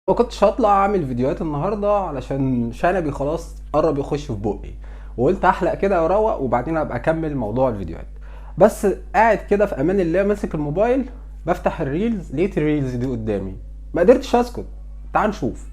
ما كنتش هطلع اعمل فيديوهات النهارده علشان شنبي خلاص قرب يخش في بقي، وقلت احلق كده واروق وبعدين ابقى اكمل موضوع الفيديوهات. بس قاعد كده في امان الله ماسك الموبايل بفتح الريلز، لقيت الريلز دي قدامي ما قدرتش اسكت. تعال نشوف.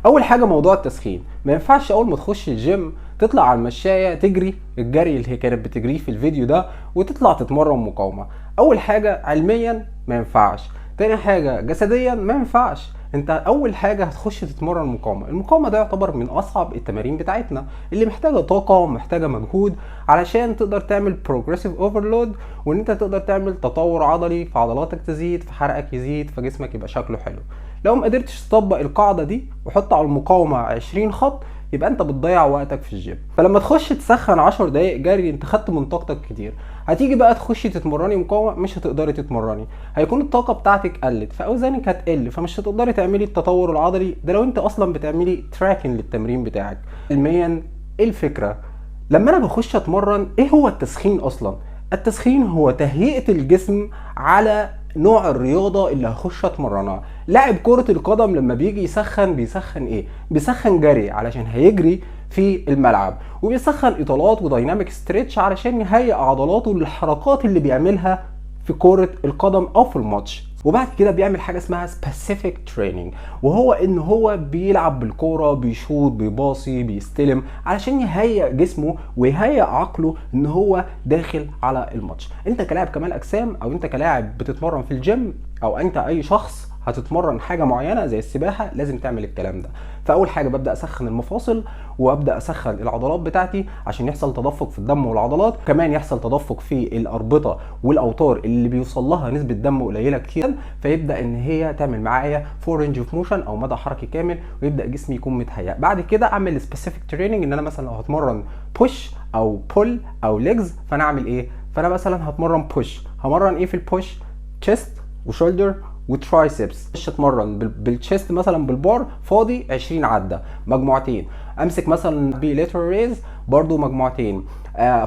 اول حاجه موضوع التسخين، ما ينفعش اول ما تخش الجيم تطلع على المشايه تجري الجري اللي هي كانت بتجريه في الفيديو ده وتطلع تتمرن مقاومه. اول حاجه علميا ما ينفعش، تاني حاجه جسديا ما ينفعش. انت اول حاجه هتخش تتمرن مقاومه، المقاومه ده يعتبر من اصعب التمارين بتاعتنا اللي محتاجه طاقه ومحتاجه مجهود علشان تقدر تعمل بروجريسيف اوفرلود، وان انت تقدر تعمل تطور عضلي فعضلاتك تزيد فحرقك يزيد فجسمك يبقى شكله حلو. لو ما قدرتش تطبق القاعده دي وحط على المقاومه 20 خط يبقى انت بتضيع وقتك في الجيم. فلما تخش تسخن 10 دقايق جري انت خدت من طاقتك كتير، هتيجي بقى تخشي تتمرني مقاومه مش هتقدري تتمرني، هيكون الطاقه بتاعتك قلت فاوزانك هتقل فمش هتقدري تعملي التطور العضلي ده لو انت اصلا بتعملي تراكن للتمرين بتاعك. علميا ايه الفكره؟ لما انا بخش اتمرن ايه هو التسخين اصلا؟ التسخين هو تهيئة الجسم على نوع الرياضة اللي هخش اتمرنها. لاعب كرة القدم لما بيجي يسخن بيسخن ايه؟ بيسخن جري علشان هيجري في الملعب، وبيسخن اطالات ودايناميك ستريتش علشان يهيئ عضلاته للحركات اللي بيعملها في كرة القدم او في الماتش. وبعد كده بيعمل حاجه اسمها specific training، وهو ان هو بيلعب بالكوره بيشوط بيباصي بيستلم علشان يهيئ جسمه ويهيئ عقله ان هو داخل على الماتش. انت كلاعب كمال اجسام او انت كلاعب بتتمرن في الجيم او انت اي شخص هتتمرن حاجه معينه زي السباحه لازم تعمل الكلام ده. فاول حاجه ببدا اسخن المفاصل وابدا اسخن العضلات بتاعتي عشان يحصل تدفق في الدم والعضلات، كمان يحصل تدفق في الاربطه والاوتار اللي بيوصل لها نسبه دم قليله كتير، فيبدا ان هي تعمل معايا فور رينج اوف موشن او مدى حركي كامل ويبدا جسمي يكون متهيأ. بعد كده اعمل سبيسيفيك تريننج، ان انا مثلا لو هتمرن بوش او بول او ليجز فانا اعمل ايه؟ فانا مثلا هتمرن بوش، همرن ايه في البوش؟ تشيست وشولدر وترايسبس. مش اتمرن بالتشيست مثلا بالبار فاضي 20 عده مجموعتين، امسك مثلا بيلاترال ريز برضو مجموعتين،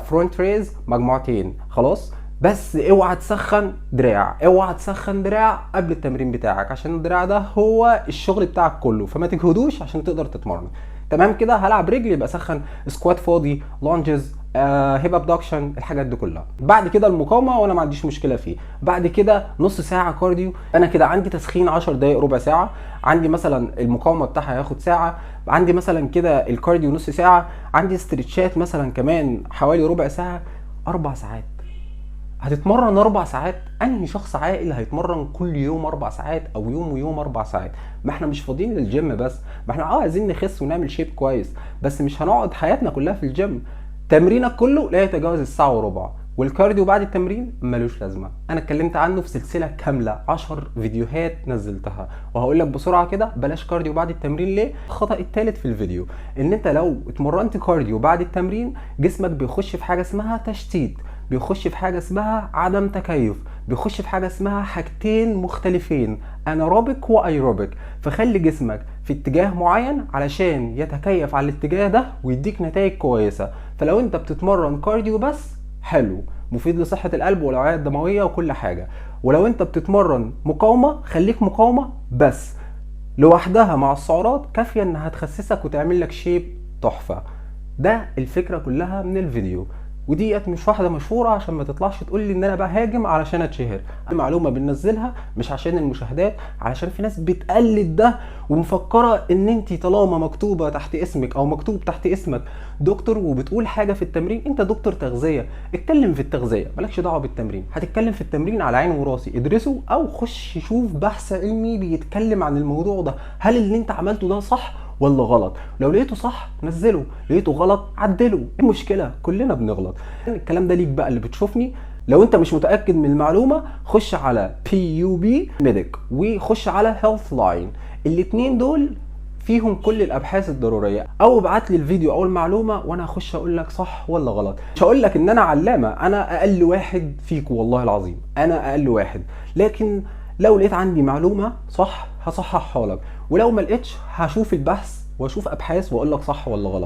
فرونت ريز مجموعتين، خلاص. بس اوعى تسخن دراع، اوعى تسخن دراع قبل التمرين بتاعك عشان الدراع ده هو الشغل بتاعك كله، فما تجهدوش عشان تقدر تتمرن. تمام كده. هلعب رجلي يبقى سخن سكوات فاضي، لونجز، هيب ابدكشن، الحاجات دي كلها. بعد كده المقاومه وانا ما عنديش مشكله فيه. بعد كده نص ساعه كارديو، انا كده عندي تسخين 10 دقائق ربع ساعه، عندي مثلا المقاومه بتاعها هياخد ساعه، عندي مثلا كده الكارديو نص ساعه، عندي استرتشات مثلا كمان حوالي ربع ساعه، 4 ساعات. هتتمرن 4 ساعات؟ انهي شخص عاقل هيتمرن كل يوم 4 ساعات او يوم ويوم 4 ساعات؟ ما احنا مش فاضيين للجيم بس، ما احنا عايزين نخس ونعمل شيب كويس، بس مش هنقعد حياتنا كلها في الجيم. تمرينك كله لا يتجاوز الساعه وربع، والكارديو بعد التمرين ملوش لازمه. انا اتكلمت عنه في سلسله كامله 10 فيديوهات نزلتها، وهقول لك بسرعه كده بلاش كارديو بعد التمرين ليه. الخطا الثالث في الفيديو ان انت لو اتمرنت كارديو بعد التمرين جسمك بيخش في حاجه اسمها تشتيت، بيخش في حاجه اسمها عدم تكيف، بيخش في حاجه اسمها حاجتين مختلفين، انايروبيك وايروبيك. فخلي جسمك في اتجاه معين علشان يتكيف على الاتجاه ده ويديك نتائج كويسه. فلو انت بتتمرن كارديو بس حلو، مفيد لصحه القلب والاوعيه الدمويه وكل حاجه. ولو انت بتتمرن مقاومه خليك مقاومه بس، لوحدها مع السعرات كافيه انها تخسسك وتعمل لك شيب تحفه. ده الفكره كلها من الفيديو. وديت مش واحده مشهوره عشان ما تطلعش تقول لي ان انا بهاجم علشان اتشهر، دي معلومه بننزلها مش عشان المشاهدات، علشان في ناس بتقلد ده ومفكره ان انت طالما مكتوبه تحت اسمك او مكتوب تحت اسمك دكتور وبتقول حاجه في التمرين انت دكتور تغذيه. اتكلم في التغذيه، مالكش دعوه بالتمرين. هتتكلم في التمرين على عيني وراسي، ادرسه او خش شوف بحث علمي بيتكلم عن الموضوع ده، هل اللي انت عملته ده صح ولا غلط؟ لو لقيته صح نزله، لقيته غلط عدله. ايه المشكله؟ كلنا بنغلط. الكلام ده ليك بقى اللي بتشوفني. لو انت مش متاكد من المعلومه خش على PUB Medic وخش على Healthline، الاتنين دول فيهم كل الابحاث الضروريه. او ابعت لي الفيديو او المعلومه وانا هخش اقول لك صح ولا غلط. مش هقول لك ان انا علامه، انا اقل واحد فيكم والله العظيم، انا اقل واحد. لكن لو لقيت عندي معلومه صح هصححها لك، ولو ما لقيتش هشوف البحث واشوف ابحاث واقول لك صح ولا غلط.